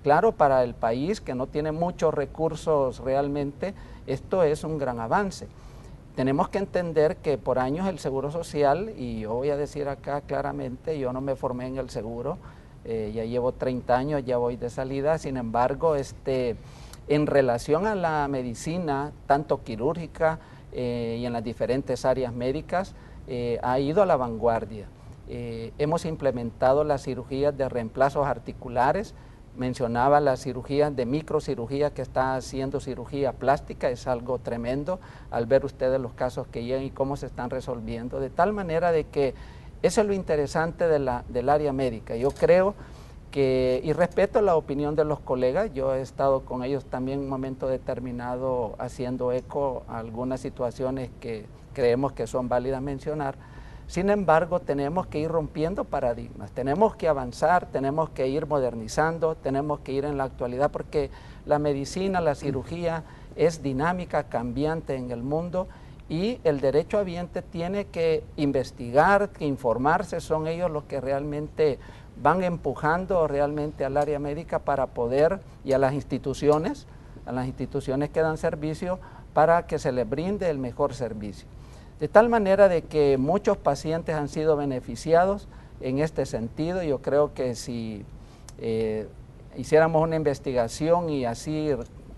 Claro, para el país que no tiene muchos recursos realmente, esto es un gran avance. Tenemos que entender que por años el Seguro Social, y yo voy a decir acá claramente, yo no me formé en el seguro, ya llevo 30 años, ya voy de salida, sin embargo, en relación a la medicina, tanto quirúrgica y en las diferentes áreas médicas, ha ido a la vanguardia. Hemos implementado las cirugías de reemplazos articulares, mencionaba las cirugías de microcirugía que está haciendo cirugía plástica, es algo tremendo al ver ustedes los casos que llegan y cómo se están resolviendo, de tal manera de que eso es lo interesante del área médica. Yo creo que, y respeto la opinión de los colegas, yo he estado con ellos también en un momento determinado haciendo eco a algunas situaciones que creemos que son válidas mencionar. Sin embargo, tenemos que ir rompiendo paradigmas, tenemos que avanzar, tenemos que ir modernizando, tenemos que ir en la actualidad, porque la medicina, la cirugía es dinámica, cambiante en el mundo, y el derecho ambiente tiene que investigar, que informarse, son ellos los que realmente van empujando realmente al área médica para poder, y a las instituciones que dan servicio, para que se les brinde el mejor servicio. De tal manera de que muchos pacientes han sido beneficiados en este sentido. Yo creo que si hiciéramos una investigación y así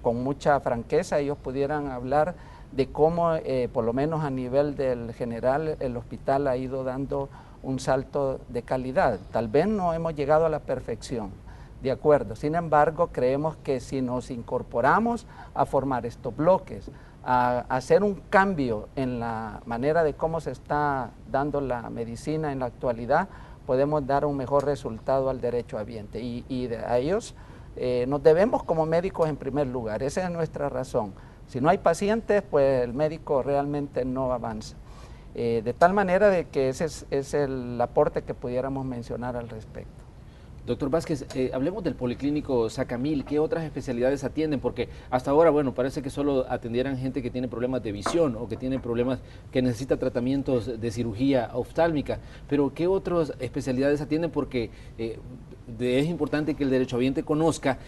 con mucha franqueza ellos pudieran hablar de cómo por lo menos a nivel del general el hospital ha ido dando un salto de calidad. Tal vez no hemos llegado a la perfección, de acuerdo. Sin embargo, creemos que si nos incorporamos a formar estos bloques, a hacer un cambio en la manera de cómo se está dando la medicina en la actualidad, podemos dar un mejor resultado al derecho ambiente. Y a ellos nos debemos como médicos en primer lugar, esa es nuestra razón. Si no hay pacientes, pues el médico realmente no avanza. De tal manera de que ese es el aporte que pudiéramos mencionar al respecto. Doctor Vázquez, hablemos del Policlínico Sacamil. ¿Qué otras especialidades atienden? Porque hasta ahora, bueno, parece que solo atendieran gente que tiene problemas de visión o que tiene problemas que necesita tratamientos de cirugía oftálmica. Pero ¿qué otras especialidades atienden? Porque es importante que el derechohabiente conozca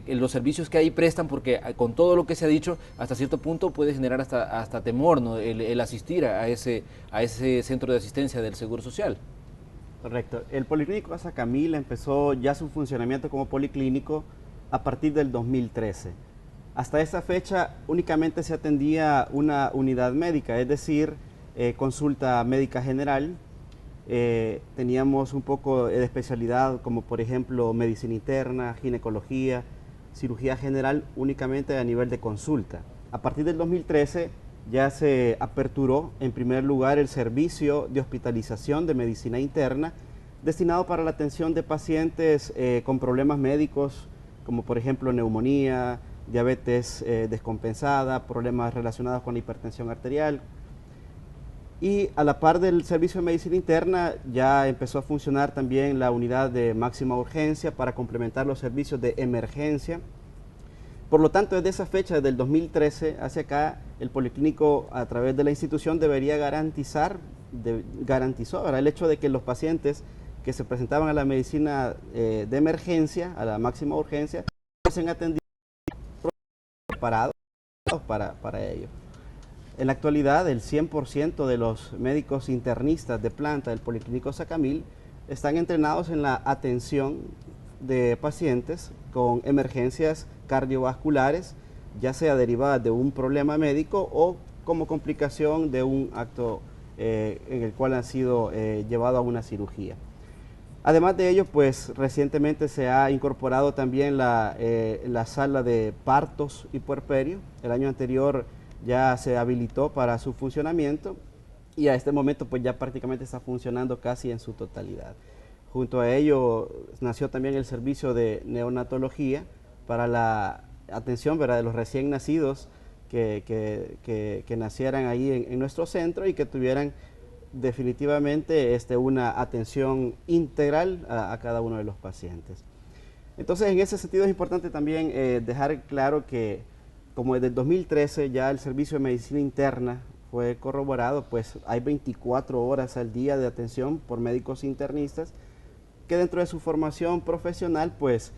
los servicios que ahí prestan, porque con todo lo que se ha dicho, hasta cierto punto puede generar hasta temor, ¿no? El asistir a ese centro de asistencia del Seguro Social. Correcto. El Policlínico Sacamil empezó ya su funcionamiento como policlínico a partir del 2013. Hasta esa fecha únicamente se atendía una unidad médica, es decir, consulta médica general. Teníamos un poco de especialidad como por ejemplo medicina interna, ginecología, cirugía general únicamente a nivel de consulta. A partir del 2013 ya se aperturó en primer lugar el servicio de hospitalización de medicina interna destinado para la atención de pacientes con problemas médicos como por ejemplo neumonía, diabetes descompensada, problemas relacionados con la hipertensión arterial. Y a la par del servicio de medicina interna ya empezó a funcionar también la unidad de máxima urgencia para complementar los servicios de emergencia. Por lo tanto, desde esa fecha, desde el 2013 hacia acá, el Policlínico a través de la institución debería garantizó el hecho de que los pacientes que se presentaban a la medicina de emergencia, a la máxima urgencia, fuesen atendidos preparados para ello. En la actualidad, el 100% de los médicos internistas de planta del Policlínico Sacamil están entrenados en la atención de pacientes con emergencias cardiovasculares, ya sea derivadas de un problema médico o como complicación de un acto en el cual han sido llevado a una cirugía. Además de ello, pues recientemente se ha incorporado también la sala de partos y puerperio. El año anterior ya se habilitó para su funcionamiento y a este momento pues ya prácticamente está funcionando casi en su totalidad. Junto a ello nació también el servicio de neonatología para la atención, ¿verdad?, de los recién nacidos que nacieran ahí en nuestro centro y que tuvieran definitivamente una atención integral a cada uno de los pacientes. Entonces, en ese sentido es importante también dejar claro que como desde el 2013 ya el servicio de medicina interna fue corroborado, pues hay 24 horas al día de atención por médicos internistas que dentro de su formación profesional pues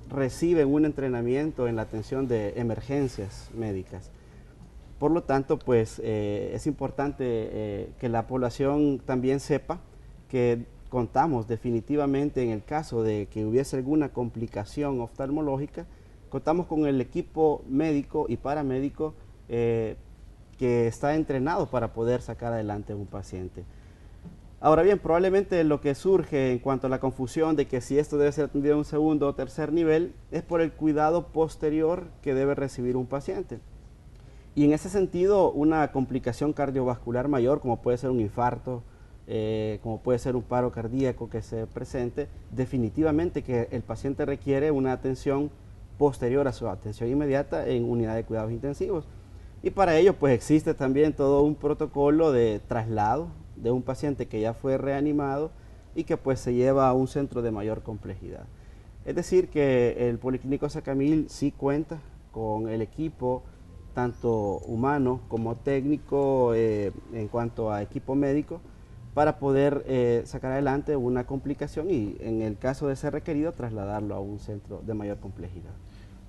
reciben un entrenamiento en la atención de emergencias médicas. Por lo tanto, pues es importante que la población también sepa que contamos definitivamente en el caso de que hubiese alguna complicación oftalmológica, contamos con el equipo médico y paramédico que está entrenado para poder sacar adelante a un paciente. Ahora bien, probablemente lo que surge en cuanto a la confusión de que si esto debe ser atendido en un segundo o tercer nivel es por el cuidado posterior que debe recibir un paciente. Y en ese sentido, una complicación cardiovascular mayor, como puede ser un infarto, como puede ser un paro cardíaco que se presente, definitivamente que el paciente requiere una atención posterior a su atención inmediata en unidad de cuidados intensivos. Y para ello pues existe también todo un protocolo de traslado de un paciente que ya fue reanimado y que pues se lleva a un centro de mayor complejidad. Es decir que el Policlínico Sacamil sí cuenta con el equipo tanto humano como técnico en cuanto a equipo médico para poder sacar adelante una complicación y en el caso de ser requerido trasladarlo a un centro de mayor complejidad.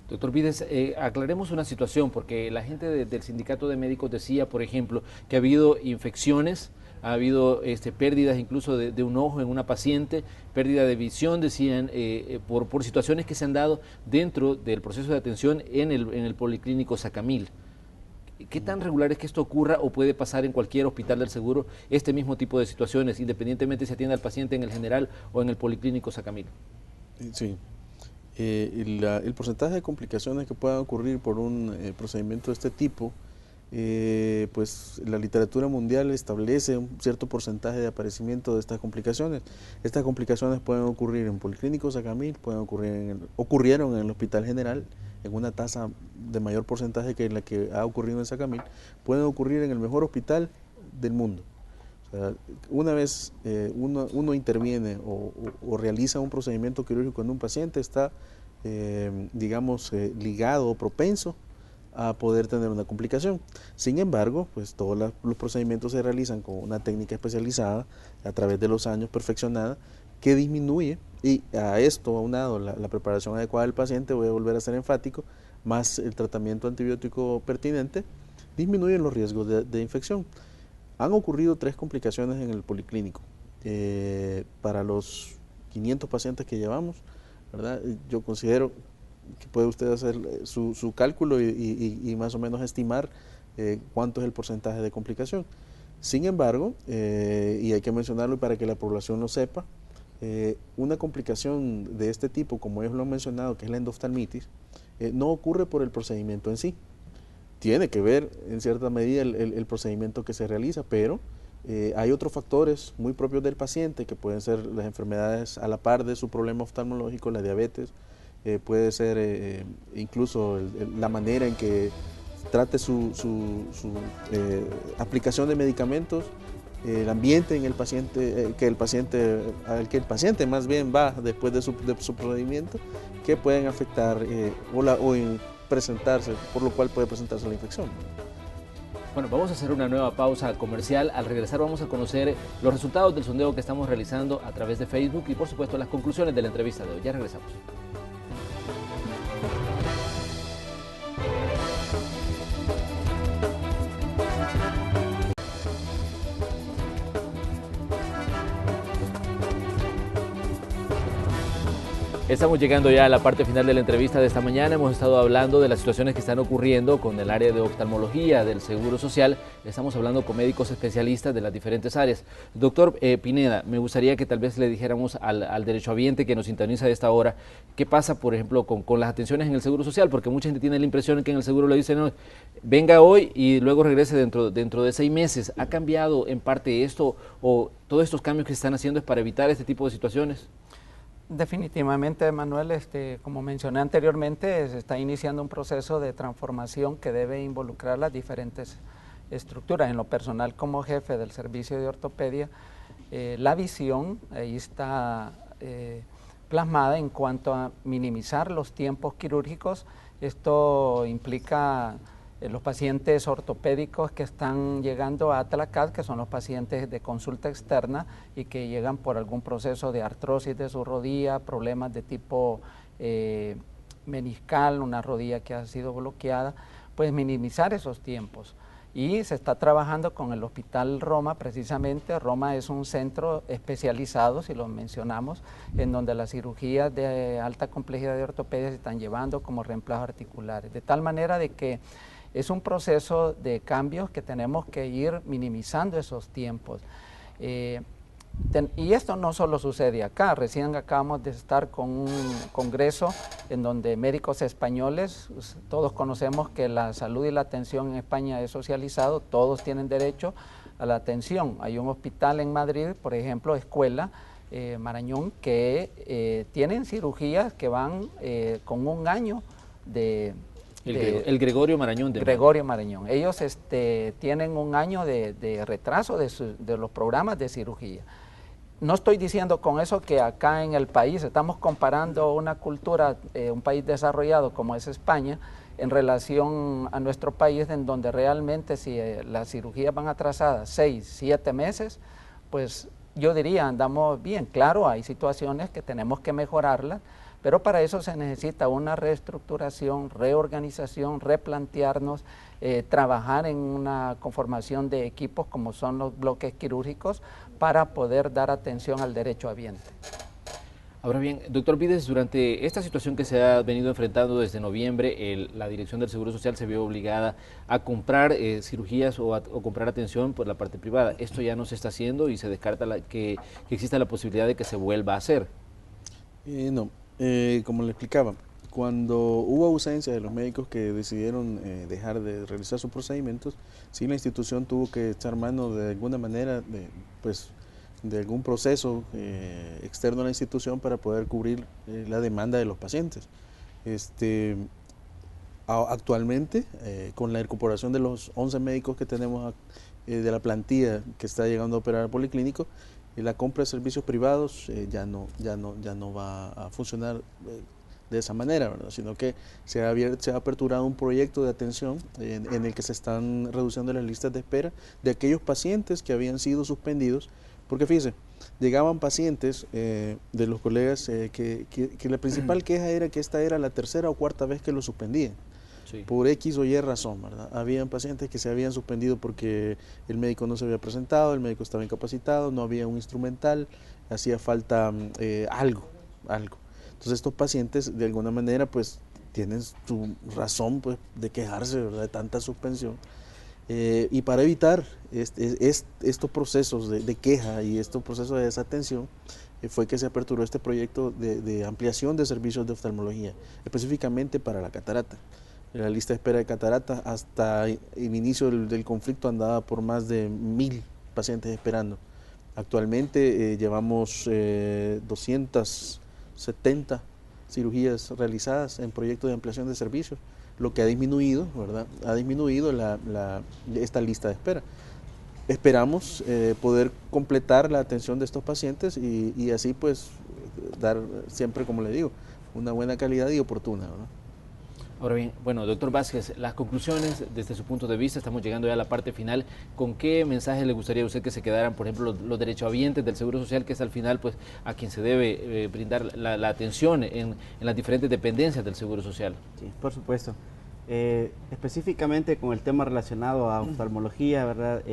Doctor Vides, aclaremos una situación porque la gente del sindicato de médicos decía, por ejemplo, que ha habido infecciones, ha habido pérdidas incluso de un ojo en una paciente, pérdida de visión, decían, por situaciones que se han dado dentro del proceso de atención en el Policlínico Sacamil. ¿Qué tan regular es que esto ocurra o puede pasar en cualquier hospital del seguro este mismo tipo de situaciones, independientemente si atiende al paciente en el general o en el Policlínico Sacamil? Sí. El porcentaje de complicaciones que puedan ocurrir por un procedimiento de este tipo, pues la literatura mundial establece un cierto porcentaje de aparecimiento de estas complicaciones. Estas complicaciones pueden ocurrir en Policlínico Sacamil, ocurrieron en el Hospital General en una tasa de mayor porcentaje que la que ha ocurrido en Sacamil, pueden ocurrir en el mejor hospital del mundo. O O sea, una vez uno interviene o realiza un procedimiento quirúrgico en un paciente, está, digamos, ligado o propenso a poder tener una complicación. Sin embargo, pues todos los procedimientos se realizan con una técnica especializada, a través de los años perfeccionada, que disminuye, y a esto aunado la preparación adecuada del paciente, voy a volver a ser enfático, más el tratamiento antibiótico pertinente, disminuyen los riesgos de infección. Han ocurrido 3 complicaciones en el policlínico. Para los 500 pacientes que llevamos, ¿verdad? Yo considero que puede usted hacer su cálculo y más o menos estimar cuánto es el porcentaje de complicación. Sin embargo, y hay que mencionarlo para que la población lo sepa, una complicación de este tipo, como ellos lo han mencionado, que es la endoftalmitis, no ocurre por el procedimiento en sí. Tiene que ver en cierta medida el procedimiento que se realiza, pero hay otros factores muy propios del paciente, que pueden ser las enfermedades a la par de su problema oftalmológico, la diabetes, puede ser incluso la manera en que trate su aplicación de medicamentos, el ambiente en el paciente, al que el paciente más bien va después de su procedimiento, que pueden afectar presentarse, por lo cual puede presentarse la infección. Bueno, vamos a hacer una nueva pausa comercial. Al regresar vamos a conocer los resultados del sondeo que estamos realizando a través de Facebook y por supuesto las conclusiones de la entrevista de hoy. Ya regresamos. Estamos llegando ya a la parte final de la entrevista de esta mañana. Hemos estado hablando de las situaciones que están ocurriendo con el área de oftalmología del Seguro Social. Estamos hablando con médicos especialistas de las diferentes áreas. Doctor Pineda, me gustaría que tal vez le dijéramos al derechohabiente que nos sintoniza a esta hora, ¿qué pasa, por ejemplo, con las atenciones en el Seguro Social? Porque mucha gente tiene la impresión de que en el Seguro le dicen, no, venga hoy y luego regrese dentro de 6 meses. ¿Ha cambiado en parte esto o todos estos cambios que se están haciendo es para evitar este tipo de situaciones? Definitivamente, Manuel, como mencioné anteriormente, se está iniciando un proceso de transformación que debe involucrar las diferentes estructuras. En lo personal, como jefe del servicio de ortopedia, la visión ahí está plasmada en cuanto a minimizar los tiempos quirúrgicos. Esto implica los pacientes ortopédicos que están llegando a Atlacat, que son los pacientes de consulta externa y que llegan por algún proceso de artrosis de su rodilla, problemas de tipo meniscal, una rodilla que ha sido bloqueada, pues minimizar esos tiempos. Y se está trabajando con el Hospital Roma, precisamente. Roma es un centro especializado, si lo mencionamos, en donde las cirugías de alta complejidad de ortopedia se están llevando como reemplazos articulares, de tal manera de que es un proceso de cambios que tenemos que ir minimizando esos tiempos. Y esto no solo sucede acá, recién acabamos de estar con un congreso en donde médicos españoles, todos conocemos que la salud y la atención en España es socializado, todos tienen derecho a la atención. Hay un hospital en Madrid, por ejemplo, Escuela, Marañón, que tienen cirugías que van con 1 año de... El Gregorio Marañón. Gregorio Marañón. Ellos tienen 1 año de retraso de los programas de cirugía. No estoy diciendo con eso que acá en el país estamos comparando una cultura, un país desarrollado como es España, en relación a nuestro país, en donde realmente si las cirugías van atrasadas 6, 7 meses, pues yo diría andamos bien. Claro, hay situaciones que tenemos que mejorarlas, pero para eso se necesita una reestructuración, reorganización, replantearnos, trabajar en una conformación de equipos como son los bloques quirúrgicos para poder dar atención al derechohabiente. Ahora bien, doctor Vides, durante esta situación que se ha venido enfrentando desde noviembre, la Dirección del Seguro Social se vio obligada a comprar cirugías o comprar atención por la parte privada. Esto ya no se está haciendo y se descarta que exista la posibilidad de que se vuelva a hacer. No. Como le explicaba, cuando hubo ausencia de los médicos que decidieron dejar de realizar sus procedimientos, sí la institución tuvo que echar mano de alguna manera de algún proceso externo a la institución para poder cubrir la demanda de los pacientes. Actualmente, con la incorporación de los 11 médicos que tenemos de la plantilla que está llegando a operar al policlínico, la compra de servicios privados ya no va a funcionar de esa manera, ¿verdad? Sino que se ha aperturado un proyecto de atención en el que se están reduciendo las listas de espera de aquellos pacientes que habían sido suspendidos, porque fíjense, llegaban pacientes de los colegas que la principal queja era que esta era la tercera o cuarta vez que lo suspendían. Sí. Por X o Y razón, ¿verdad? Habían pacientes que se habían suspendido porque el médico no se había presentado, el médico estaba incapacitado, no había un instrumental, hacía falta algo. Entonces estos pacientes de alguna manera pues tienen su razón pues de quejarse, ¿verdad?, de tanta suspensión. Y para evitar estos procesos de queja y estos procesos de desatención, fue que se aperturó este proyecto de ampliación de servicios de oftalmología, específicamente para la catarata. La lista de espera de catarata hasta el inicio del conflicto andaba por más de 1000 pacientes esperando. Actualmente llevamos 270 cirugías realizadas en proyectos de ampliación de servicios, lo que ha disminuido, ¿verdad? Ha disminuido esta lista de espera. Esperamos poder completar la atención de estos pacientes y así pues dar siempre, como le digo, una buena calidad y oportuna, ¿verdad? Ahora bien, bueno, doctor Vázquez, las conclusiones desde su punto de vista, estamos llegando ya a la parte final. ¿Con qué mensaje le gustaría a usted que se quedaran, por ejemplo, los derechohabientes del Seguro Social, que es al final pues a quien se debe brindar la atención en las diferentes dependencias del Seguro Social? Sí, por supuesto. Específicamente con el tema relacionado a oftalmología, ¿verdad?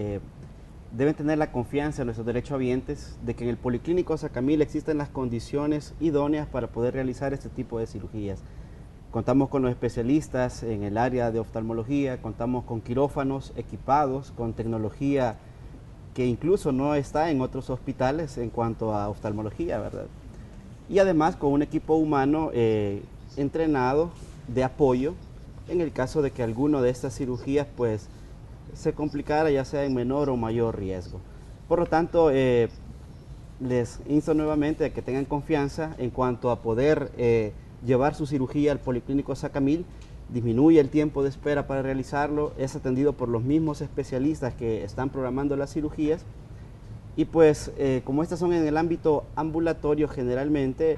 Deben tener la confianza en nuestros derechohabientes de que en el Policlínico Sacamil existen las condiciones idóneas para poder realizar este tipo de cirugías. Contamos con los especialistas en el área de oftalmología, contamos con quirófanos equipados, con tecnología que incluso no está en otros hospitales en cuanto a oftalmología, ¿verdad? Y además con un equipo humano entrenado de apoyo en el caso de que alguno de estas cirugías pues se complicara, ya sea en menor o mayor riesgo. Por lo tanto, les insto nuevamente a que tengan confianza en cuanto a poder llevar su cirugía al Policlínico Sacamil. Disminuye el tiempo de espera para realizarlo, es atendido por los mismos especialistas que están programando las cirugías y pues como estas son en el ámbito ambulatorio generalmente,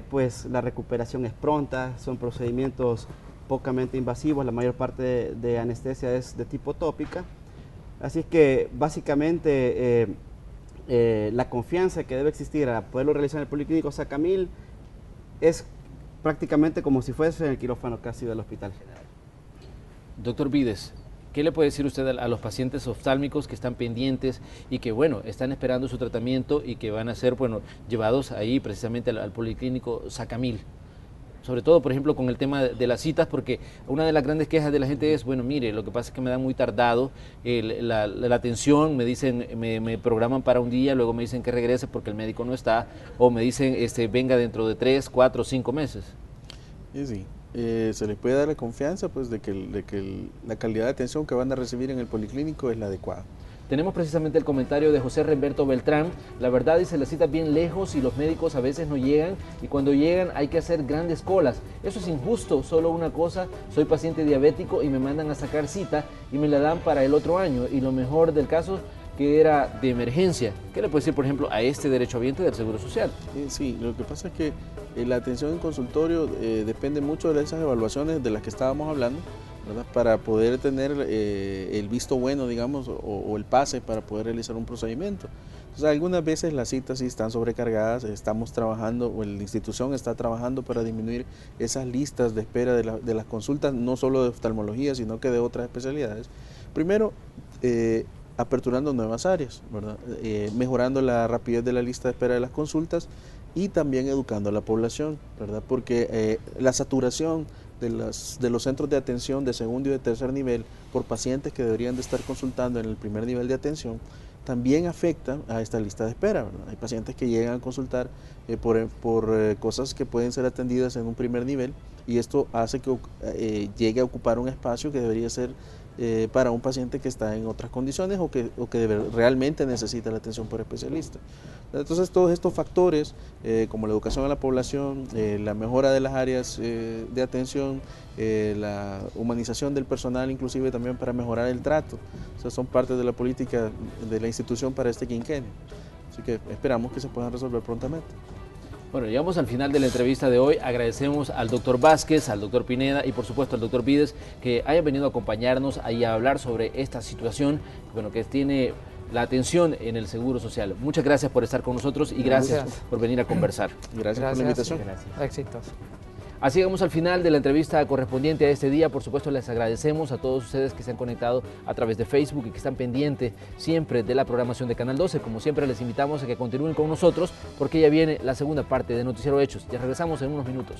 pues la recuperación es pronta, son procedimientos pocamente invasivos, la mayor parte de anestesia es de tipo tópica, así que básicamente la confianza que debe existir a poderlo realizar en el Policlínico Sacamil es prácticamente como si fuese en el quirófano casi del Hospital General. Doctor Vides, ¿qué le puede decir usted a los pacientes oftálmicos que están pendientes y que, bueno, están esperando su tratamiento y que van a ser, bueno, llevados ahí precisamente al Policlínico Sacamil? Sobre todo, por ejemplo, con el tema de las citas, porque una de las grandes quejas de la gente es, bueno, mire, lo que pasa es que me dan muy tardado la atención, me dicen, me programan para un día, luego me dicen que regrese porque el médico no está, o me dicen, venga dentro de 3, 4, 5 meses. Sí, se les puede dar la confianza pues de que la calidad de atención que van a recibir en el policlínico es la adecuada. Tenemos precisamente el comentario de José Remberto Beltrán. La verdad, dice, la cita bien lejos y los médicos a veces no llegan y cuando llegan hay que hacer grandes colas. Eso es injusto. Solo una cosa, soy paciente diabético y me mandan a sacar cita y me la dan para el otro año y lo mejor del caso que era de emergencia. ¿Qué le puede decir, por ejemplo, a este derechohabiente del Seguro Social? Sí, lo que pasa es que la atención en consultorio depende mucho de esas evaluaciones de las que estábamos hablando, ¿verdad? Para poder tener el visto bueno, digamos, o el pase para poder realizar un procedimiento. Entonces, algunas veces las citas sí están sobrecargadas, estamos trabajando, o la institución está trabajando para disminuir esas listas de espera de las consultas, no solo de oftalmología, sino que de otras especialidades. Primero, aperturando nuevas áreas, ¿verdad? Mejorando la rapidez de la lista de espera de las consultas y también educando a la población, ¿verdad? Porque la saturación de los centros de atención de segundo y de tercer nivel por pacientes que deberían de estar consultando en el primer nivel de atención también afecta a esta lista de espera, ¿verdad? Hay pacientes que llegan a consultar por cosas que pueden ser atendidas en un primer nivel y esto hace que llegue a ocupar un espacio que debería ser para un paciente que está en otras condiciones o que realmente necesita la atención por especialista. Entonces todos estos factores, como la educación a la población, la mejora de las áreas de atención, la humanización del personal, inclusive también para mejorar el trato, o sea, son parte de la política de la institución para este quinquenio. Así que esperamos que se puedan resolver prontamente. Bueno, llegamos al final de la entrevista de hoy. Agradecemos al doctor Vázquez, al doctor Pineda y por supuesto al doctor Vides que hayan venido a acompañarnos y a hablar sobre esta situación, bueno, que tiene la atención en el Seguro Social. Muchas gracias por estar con nosotros y gracias por venir a conversar. Gracias por la invitación. Éxitos. Así llegamos al final de la entrevista correspondiente a este día. Por supuesto, les agradecemos a todos ustedes que se han conectado a través de Facebook y que están pendientes siempre de la programación de Canal 12. Como siempre, les invitamos a que continúen con nosotros porque ya viene la segunda parte de Noticiero Hechos. Ya regresamos en unos minutos.